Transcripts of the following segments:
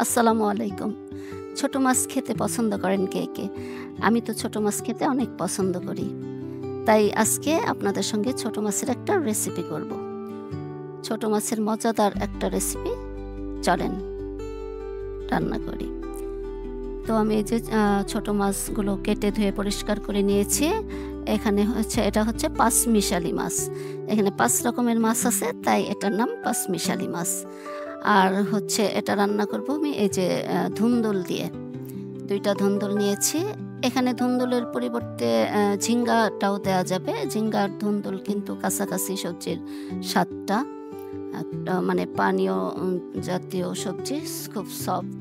আসসালামু আলাইকুম। ছোট মাছ খেতে পছন্দ করেন কে, কে? আমি তো ছোট মাছ খেতে অনেক পছন্দ করি। তাই আজকে আপনাদের সঙ্গে ছোট মাছের একটা রেসিপি করব। ছোট মাছের মজাদার একটা রেসিপি, চলেন রান্না করি। তো আমি এই যে ছোট মাছগুলো কেটে ধুয়ে পরিষ্কার করে নিয়েছি। এটা হচ্ছে পাঁচমিশালি মাছ। এখানে ৫ রকমের মাছ আছে, তাই এটার নাম পাঁচমিশালি মাছ। আর হচ্ছে এটা রান্না করব আমি এই যে ধুন্দুল দিয়ে। ২ টা ধুন্দুল নিয়েছি। এখানে ধুন্দুলের পরিবর্তে ঝিঙ্গাটাও দেয়া যাবে। ঝিঙ্গা আর ধুন্দুল কিন্তু কাছাকাছি সবজির স্বাদটা। একটা মানে পানীয় জাতীয় সবজি, খুব সফট।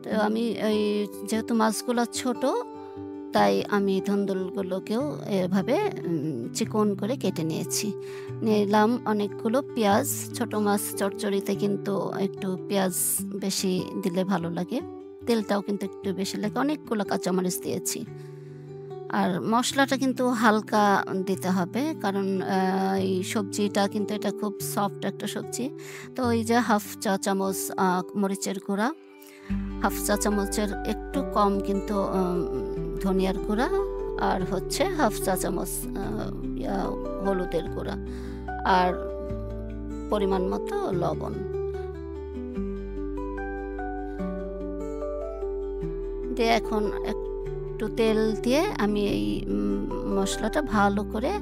তো আমি যেহেতু মাছগুলো ছোট, তাই আমি ধুন্দুলগুলোকেও এভাবে চিকন করে কেটে নিয়েছি। নিলাম অনেকগুলো পেঁয়াজ। ছোট মাছ চচ্চড়িতে কিন্তু একটু পেঁয়াজ বেশি দিলে ভালো লাগে। তেলটাও কিন্তু একটু বেশি লাগে। অনেকগুলো কাঁচামরিচ দিয়েছি। আর মশলাটা কিন্তু হালকা দিতে হবে, কারণ এই সবজিটা কিন্তু এটা খুব সফট একটা সবজি। তো ওই যে 1/2 চা চামচ মরিচের গুঁড়া, 1/2 চা চামচের একটু কম কিন্তু ধনিয়ার গুঁড়া, আর হচ্ছে 1/2 চা চামচ হলুদের গুঁড়া, আর পরিমাণ মতো লবণ দিয়ে এখন একটু তেল দিয়ে আমি এই মশলাটা ভালো করে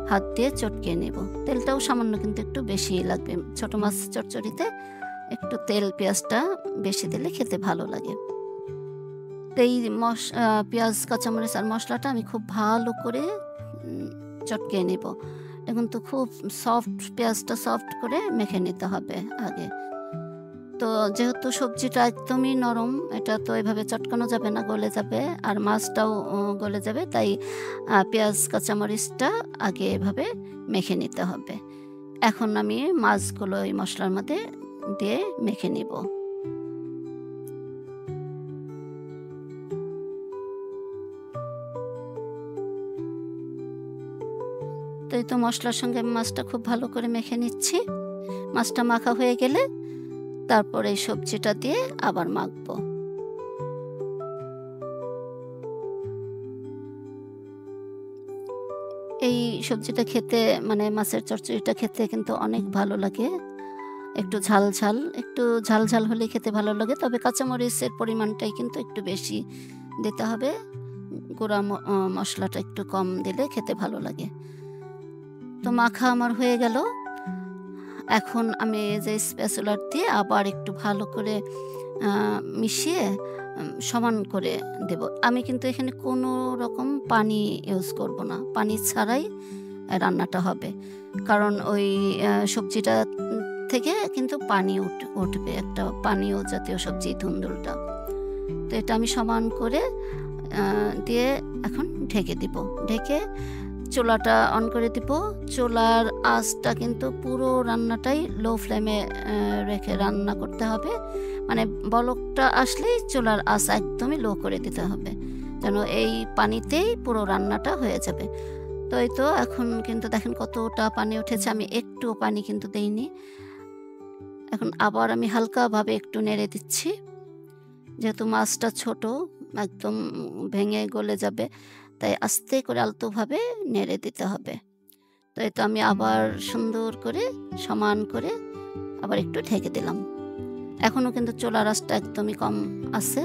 হাত দিয়ে চটকিয়ে নেব। তেলটাও সামান্য কিন্তু একটু বেশিই লাগবে। ছোট মাছ চচ্চড়িতে একটু তেল পেঁয়াজটা বেশি দিলে খেতে ভালো লাগে। তো এই পেঁয়াজ, কাঁচামরিচ আর মশলাটা আমি খুব ভালো করে চটকিয়ে নেব। এখন তো খুব সফট, পেঁয়াজটা সফট করে মেখে নিতে হবে আগে। তো যেহেতু সবজিটা একদমই নরম, এটা তো এভাবে চটকানো যাবে না, গলে যাবে, আর মাছটাও গলে যাবে। তাই পেঁয়াজ কাঁচামরিচটা আগে এভাবে মেখে নিতে হবে। এখন আমি মাছগুলো এই মশলার মধ্যে দিয়ে মেখে নিব। তো এই তো মশলার সঙ্গে আমি মাছটা খুব ভালো করে মেখে নিচ্ছি। মাছটা মাখা হয়ে গেলে তারপর এই সবজিটা দিয়ে আবার মাখবো। এই সবজিটা খেতে, মানে মাছের চচ্চড়িটা খেতে কিন্তু অনেক ভালো লাগে। একটু ঝাল ঝাল হলে খেতে ভালো লাগে। তবে কাঁচামরিচের পরিমাণটাই কিন্তু একটু বেশি দিতে হবে। গুঁড়া মশলাটা একটু কম দিলে খেতে ভালো লাগে। তো মাখা আমার হয়ে গেল। এখন আমি যে স্প্যাচুলার দিয়ে আবার একটু ভালো করে মিশিয়ে সমান করে দেব। আমি কিন্তু এখানে কোনো রকম পানি ইউজ করব না। পানি ছাড়াই রান্নাটা হবে, কারণ ওই সবজিটা থেকে কিন্তু পানি উঠবে, একটা পানীয় জাতীয় সবজি ধুন্দুলটা। তো এটা আমি সমান করে দিয়ে এখন ঢেকে দিব। ঢেকে চুলাটা অন করে দিব। চুলার আঁচটা কিন্তু পুরো রান্নাটাই লো ফ্লেমে রেখে রান্না করতে হবে। মানে বলকটা আসলেই চুলার আঁচ একদমই লো করে দিতে হবে, যেন এই পানিতেই পুরো রান্নাটা হয়ে যাবে। তো এই তো এখন কিন্তু দেখেন কতটা পানি উঠেছে, আমি একটুও পানি কিন্তু দেইনি। এখন আবার আমি হালকাভাবে একটু নেড়ে দিচ্ছি। যেহেতু মাছটা ছোট, একদম ভেঙে গলে যাবে, তাই আস্তে করে আলতোভাবে নেড়ে দিতে হবে। তো এই তো আমি আবার সুন্দর করে সমান করে আবার একটু ঢেকে দিলাম। এখনও কিন্তু চুলার আঁচটা একদমই কম আছে।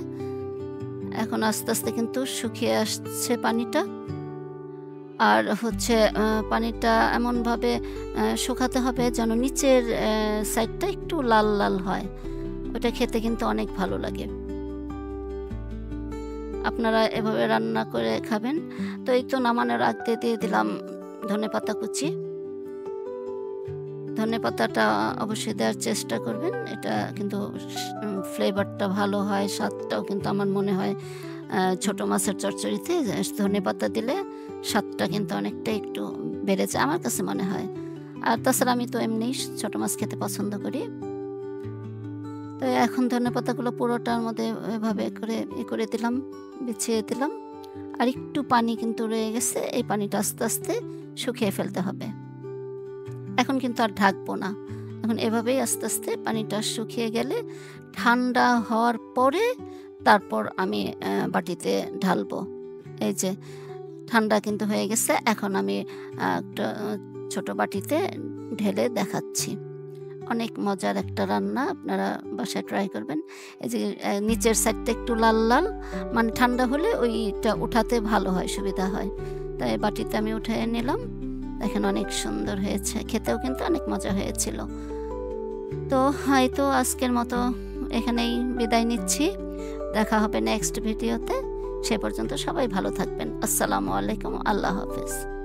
এখন আস্তে আস্তে কিন্তু শুকিয়ে আসছে পানিটা। আর হচ্ছে পানিটা এমনভাবে শুকাতে হবে যেন নিচের সাইডটা একটু লাল লাল হয়। ওটা খেতে কিন্তু অনেক ভালো লাগে। আপনারা এভাবে রান্না করে খাবেন। তো এই তো নামানোর আগে দিয়ে দিলাম ধনেপাতা কুচি। ধনেপাতাটা অবশ্যই দেওয়ার চেষ্টা করবেন। এটা কিন্তু ফ্লেভারটা ভালো হয়, স্বাদটাও কিন্তু আমার মনে হয় ছোট মাছের চচ্চড়িতে ধনেপাতা দিলে স্বাদটা কিন্তু অনেকটা একটু বেড়ে যায়, আমার কাছে মনে হয়। আর তাছাড়া আমি তো এমনিই ছোট মাছ খেতে পছন্দ করি। তো এখন ধনেপাতাগুলো পুরোটার মধ্যে এভাবে করে দিলাম, বিছিয়ে দিলাম। আর একটু পানি কিন্তু রয়ে গেছে, এই পানিটা আস্তে আস্তে শুকিয়ে ফেলতে হবে। এখন কিন্তু আর ঢাকবো না। এখন এভাবেই আস্তে আস্তে পানিটা শুকিয়ে গেলে ঠান্ডা হওয়ার পরে তারপর আমি বাটিতে ঢালবো। এই যে ঠান্ডা কিন্তু হয়ে গেছে। এখন আমি একটা ছোট বাটিতে ঢেলে দেখাচ্ছি। অনেক মজার একটা রান্না, আপনারা বাসায় ট্রাই করবেন। এই যে নিচের সাইডটা একটু লাল লাল, মানে ঠান্ডা হলে ওইটা উঠাতে ভালো হয়, সুবিধা হয়। তাই বাটিতে আমি উঠিয়ে নিলাম। দেখেন অনেক সুন্দর হয়েছে, খেতেও কিন্তু অনেক মজা হয়েছিল। তো হয়তো আজকের মতো এখানেই বিদায় নিচ্ছি। দেখা হবে নেক্সট ভিডিওতে। সে পর্যন্ত সবাই ভালো থাকবেন। আসসালামু আলাইকুম, আল্লাহ হাফেজ।